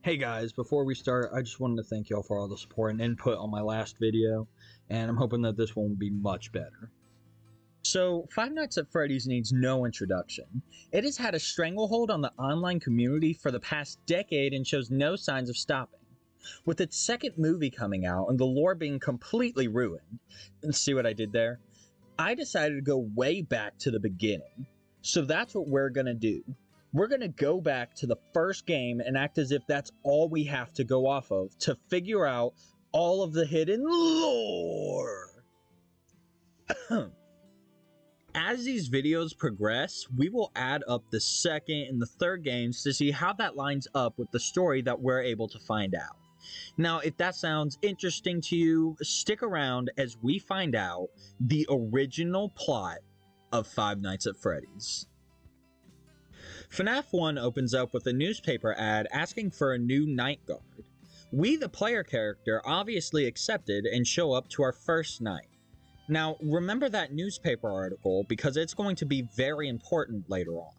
Hey guys, before we start, I just wanted to thank y'all for all the support and input on my last video, and I'm hoping that this one will be much better. So, Five Nights at Freddy's needs no introduction. It has had a stranglehold on the online community for the past decade and shows no signs of stopping. With its second movie coming out and the lore being completely ruined, and see what I did there? I decided to go way back to the beginning. So that's what we're gonna do. We're going to go back to the first game and act as if that's all we have to go off of to figure out all of the hidden lore. As these videos progress, we will add up the second and the third games to see how that lines up with the story that we're able to find out. Now, if that sounds interesting to you, stick around as we find out the original plot of Five Nights at Freddy's. FNAF 1 opens up with a newspaper ad asking for a new night guard. We, the player character, obviously accepted and show up to our first night. Now, remember that newspaper article because it's going to be very important later on.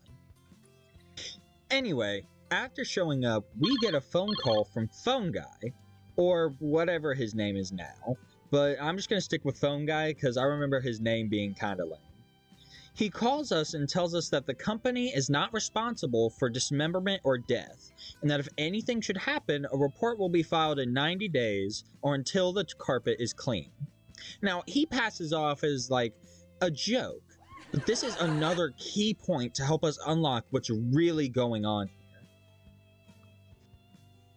Anyway, after showing up, we get a phone call from Phone Guy, or whatever his name is now, but I'm just going to stick with Phone Guy because I remember his name being kinda lame. He calls us and tells us that the company is not responsible for dismemberment or death, and that if anything should happen, a report will be filed in 90 days or until the carpet is clean. Now, he passes off as like a joke, but this is another key point to help us unlock what's really going on here.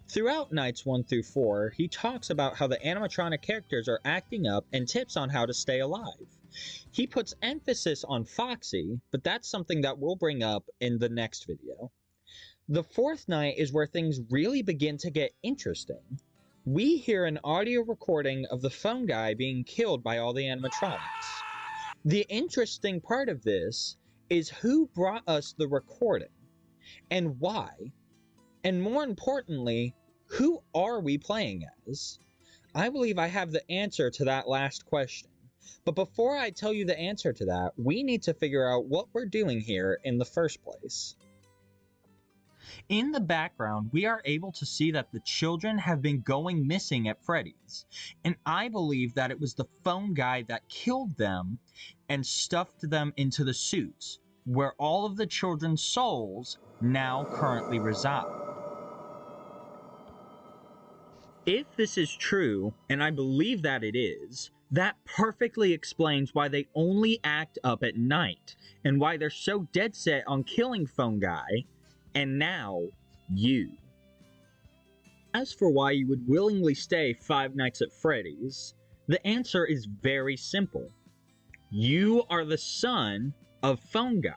Throughout nights 1 through 4, he talks about how the animatronic characters are acting up and tips on how to stay alive. He puts emphasis on Foxy, but that's something that we'll bring up in the next video. The fourth night is where things really begin to get interesting. We hear an audio recording of the Phone Guy being killed by all the animatronics. The interesting part of this is who brought us the recording, and why, and more importantly, who are we playing as? I believe I have the answer to that last question. But before I tell you the answer to that, we need to figure out what we're doing here in the first place. In the background, we are able to see that the children have been going missing at Freddy's, and I believe that it was the Phone Guy that killed them and stuffed them into the suits, where all of the children's souls now currently reside. If this is true, and I believe that it is, that perfectly explains why they only act up at night, and why they're so dead set on killing Phone Guy, and now, you. As for why you would willingly stay Five Nights at Freddy's, the answer is very simple. You are the son of Phone Guy.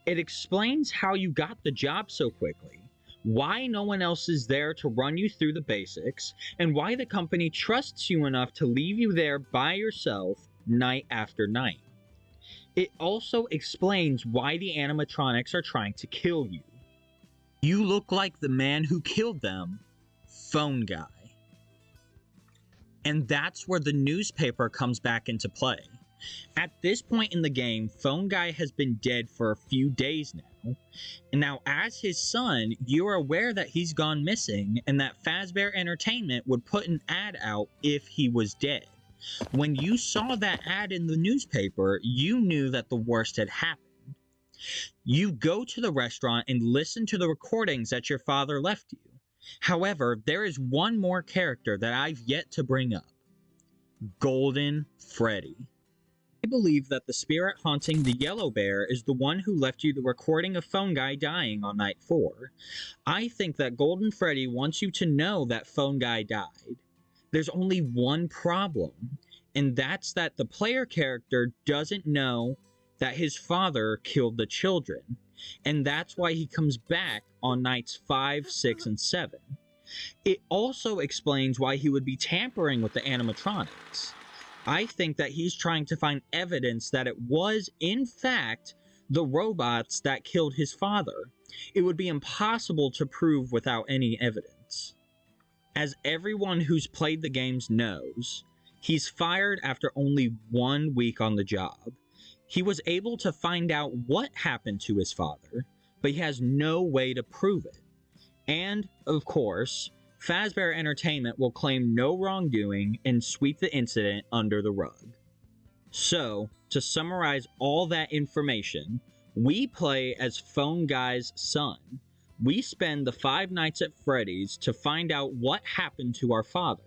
It explains how you got the job so quickly, why no one else is there to run you through the basics, and why the company trusts you enough to leave you there by yourself night after night. It also explains why the animatronics are trying to kill you. You look like the man who killed them, Phone Guy. And that's where the newspaper comes back into play. At this point in the game, Phone Guy has been dead for a few days now. And now, as his son, you are aware that he's gone missing and that Fazbear Entertainment would put an ad out if he was dead. When you saw that ad in the newspaper, you knew that the worst had happened. You go to the restaurant and listen to the recordings that your father left you. However, there is one more character that I've yet to bring up. Golden Freddy. I believe that the spirit haunting the yellow bear is the one who left you the recording of Phone Guy dying on night 4. I think that Golden Freddy wants you to know that Phone Guy died. There's only one problem, and that's that the player character doesn't know that his father killed the children, and that's why he comes back on nights 5, 6, and 7. It also explains why he would be tampering with the animatronics. I think that he's trying to find evidence that it was, in fact, the robots that killed his father. It would be impossible to prove without any evidence. As everyone who's played the games knows, he's fired after only 1 week on the job. He was able to find out what happened to his father, but he has no way to prove it. And, of course, Fazbear Entertainment will claim no wrongdoing and sweep the incident under the rug. So, to summarize all that information, we play as Phone Guy's son. We spend the 5 nights at Freddy's to find out what happened to our father.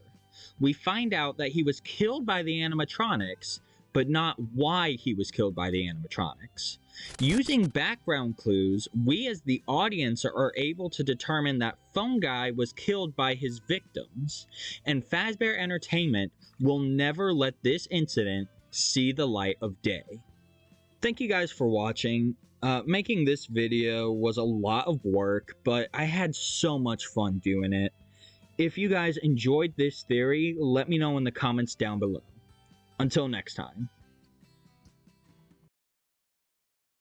We find out that he was killed by the animatronics, but not why he was killed by the animatronics. Using background clues, we as the audience are able to determine that Phone Guy was killed by his victims, and Fazbear Entertainment will never let this incident see the light of day. Thank you guys for watching. Making this video was a lot of work, but I had so much fun doing it. If you guys enjoyed this theory, let me know in the comments down below. Until next time.